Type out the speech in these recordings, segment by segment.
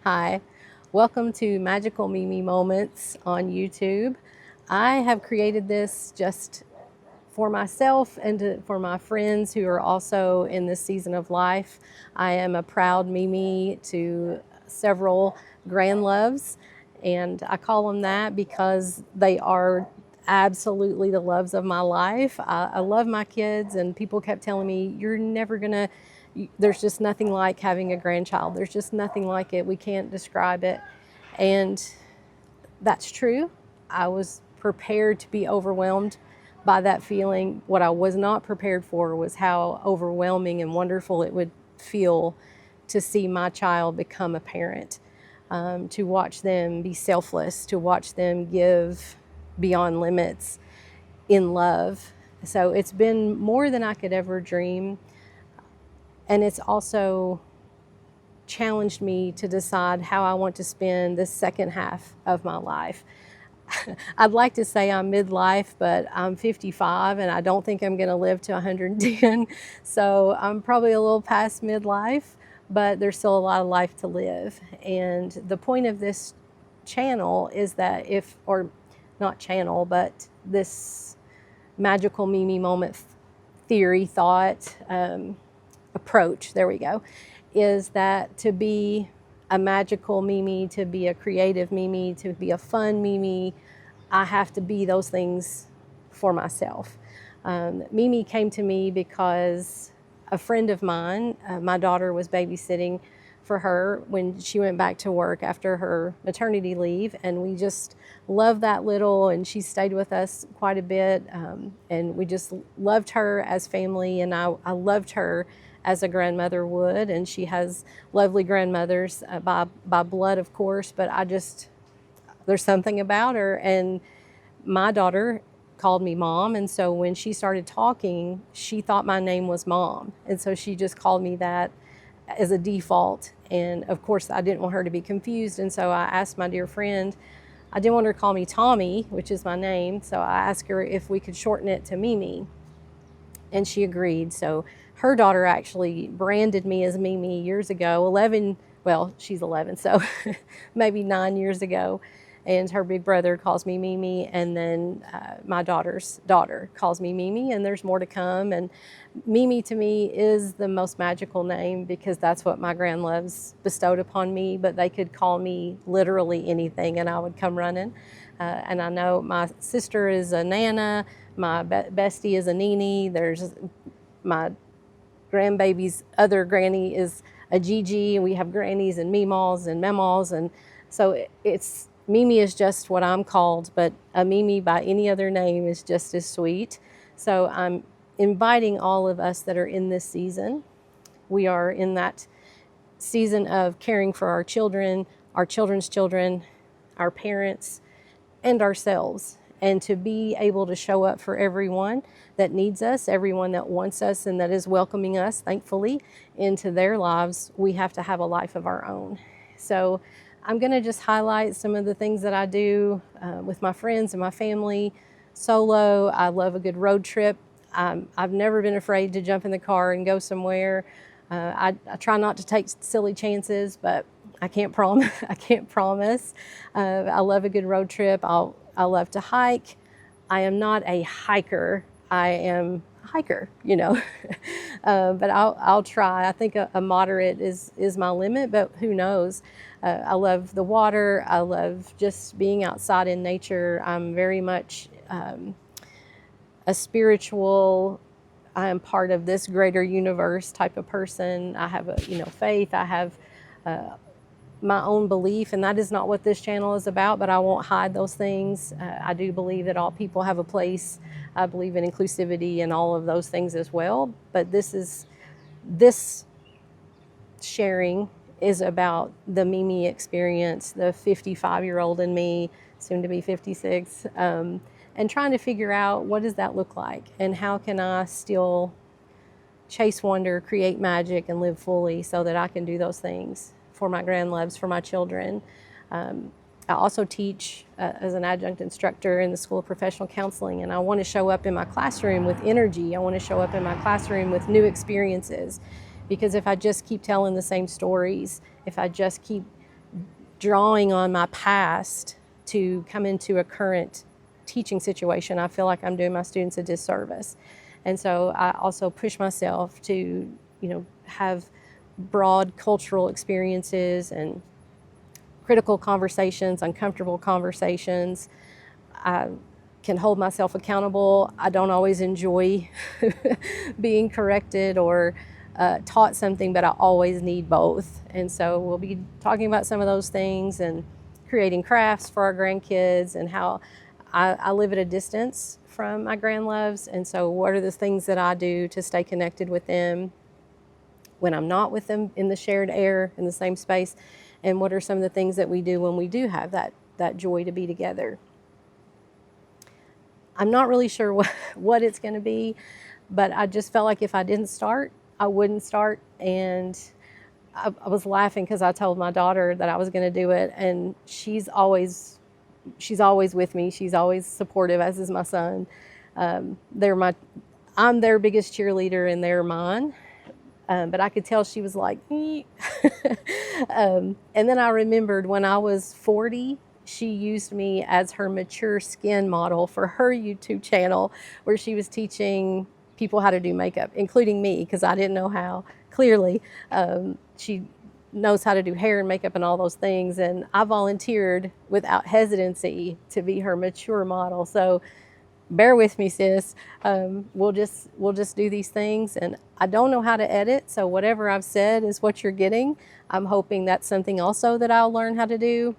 Hi, welcome to Magical MiMi Moments on YouTube. I have created this just for myself and for my friends who are also in this season of life. I am a proud MiMi to several grand loves, and I call them that because they are absolutely the loves of my life. I love my kids, and people kept telling me, you're never gonna, there's just nothing like having a grandchild. There's just nothing like it. We can't describe it. And that's true. I was prepared to be overwhelmed by that feeling. What I was not prepared for was how overwhelming and wonderful it would feel to see my child become a parent, to watch them be selfless, to watch them give beyond limits in love. So it's been more than I could ever dream. And it's also challenged me to decide how I want to spend the second half of my life. I'd like to say I'm midlife, but I'm 55 and I don't think I'm going to live to 110. So I'm probably a little past midlife, but there's still a lot of life to live. And the point of this channel is that or not channel, but this magical MiMi moment theory, thought, approach, there we go, is that to be a magical MiMi, to be a creative MiMi, to be a fun MiMi, I have to be those things for myself. MiMi came to me because a friend of mine, my daughter was babysitting for her when she went back to work after her maternity leave, and we just loved that little, and she stayed with us quite a bit, and we just loved her as family, and I loved her as a grandmother would, and she has lovely grandmothers by blood, of course, but there's something about her. And my daughter called me mom, and so when she started talking, she thought my name was Mom, and so she just called me that as a default. And of course I didn't want her to be confused, and so I asked my dear friend, I didn't want her to call me Tommy, which is my name, so I asked her if we could shorten it to MiMi, and she agreed. So her daughter actually branded me as MiMi years ago, 11, well, she's 11, so maybe 9 years ago. And her big brother calls me MiMi, and then my daughter's daughter calls me MiMi, and there's more to come. And MiMi to me is the most magical name because that's what my grandloves bestowed upon me, but they could call me literally anything and I would come running. And I know my sister is a Nana, my bestie is a Nini, there's my grandbaby's other granny is a Gigi, and we have grannies and Meemaws and Memaws, and so it's MiMi is just what I'm called, but a MiMi by any other name is just as sweet. So I'm inviting all of us that are in this season. We are in that season of caring for our children, our children's children, our parents, and ourselves, and to be able to show up for everyone that needs us, everyone that wants us and that is welcoming us, thankfully, into their lives. We have to have a life of our own. So I'm going to just highlight some of the things that I do with my friends and my family, solo. I love a good road trip. I've never been afraid to jump in the car and go somewhere. I try not to take silly chances, but I can't promise. I can't promise. I love a good road trip. I love to hike. I am not a hiker. I am a hiker, but I'll try. I think a moderate is my limit, but who knows? I love the water. I love just being outside in nature. I'm very much a spiritual, I am part of this greater universe type of person. I have faith. I have my own belief, and that is not what this channel is about, but I won't hide those things. I do believe that all people have a place. I believe in inclusivity and all of those things as well, but this sharing is about the MiMi experience, the 55-year-old in me, soon to be 56, and trying to figure out what does that look like, and how can I still chase wonder, create magic, and live fully so that I can do those things for my grandloves, for my children. I also teach as an adjunct instructor in the School of Professional Counseling, and I want to show up in my classroom with energy. I want to show up in my classroom with new experiences, because if I just keep telling the same stories, if I just keep drawing on my past to come into a current teaching situation, I feel like I'm doing my students a disservice. And so I also push myself to, have broad cultural experiences and critical conversations, uncomfortable conversations. I can hold myself accountable. I don't always enjoy being corrected or taught something, but I always need both. And so we'll be talking about some of those things and creating crafts for our grandkids and how I live at a distance from my grandloves. And so what are the things that I do to stay connected with them when I'm not with them in the shared air, in the same space? And what are some of the things that we do when we do have that joy to be together? I'm not really sure what it's going to be, but I just felt like if I didn't start, I wouldn't start. And I was laughing because I told my daughter that I was going to do it, and she's always with me. She's always supportive, as is my son. I'm their biggest cheerleader and they're mine. But I could tell she was like, and then I remembered when I was 40, she used me as her mature skin model for her YouTube channel, where she was teaching people how to do makeup, including me, because I didn't know how. Clearly, she knows how to do hair and makeup and all those things, and I volunteered without hesitancy to be her mature model. So bear with me, sis. We'll just do these things, and I don't know how to edit, so whatever I've said is what you're getting. I'm hoping that's something also that I'll learn how to do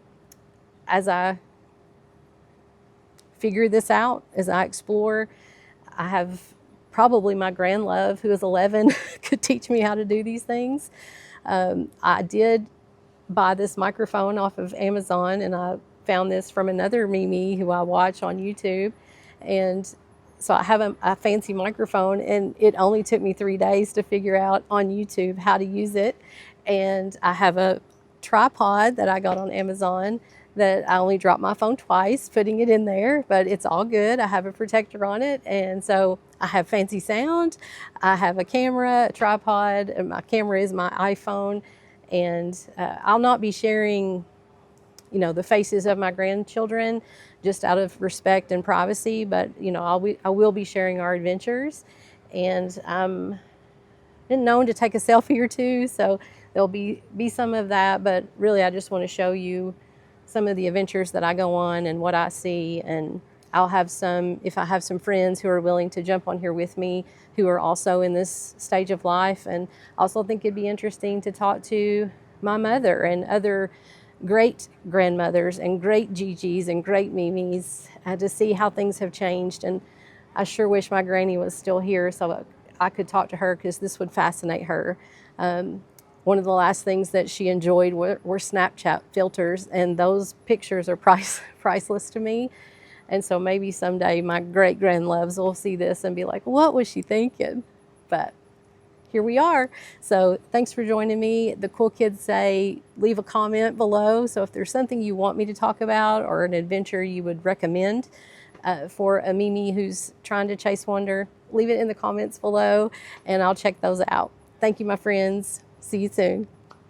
as I figure this out, as I explore. I have probably my grandlove, who is 11, could teach me how to do these things. I did buy this microphone off of Amazon, and I found this from another MiMi who I watch on YouTube. And so I have a fancy microphone, and it only took me 3 days to figure out on YouTube how to use it. And I have a tripod that I got on Amazon that I only dropped my phone twice putting it in there, but it's all good. I have a protector on it, and so I have fancy sound. I have a camera, a tripod, and my camera is my iPhone. And I'll not be sharing, the faces of my grandchildren just out of respect and privacy, but I will be sharing our adventures. And I'm been known to take a selfie or two, so there'll be some of that, but really I just want to show you some of the adventures that I go on and what I see. And I'll have if I have some friends who are willing to jump on here with me who are also in this stage of life. And I also think it'd be interesting to talk to my mother and other great grandmothers and great Gigi's and great Mimi's to see how things have changed. And I sure wish my granny was still here so I could talk to her, because this would fascinate her. One of the last things that she enjoyed were Snapchat filters, and those pictures are priceless to me. And so maybe someday my great-grandloves will see this and be like, what was she thinking? But here we are. So thanks for joining me. The cool kids say leave a comment below. So if there's something you want me to talk about or an adventure you would recommend for a MiMi who's trying to chase wonder, leave it in the comments below and I'll check those out. Thank you, my friends. See you soon.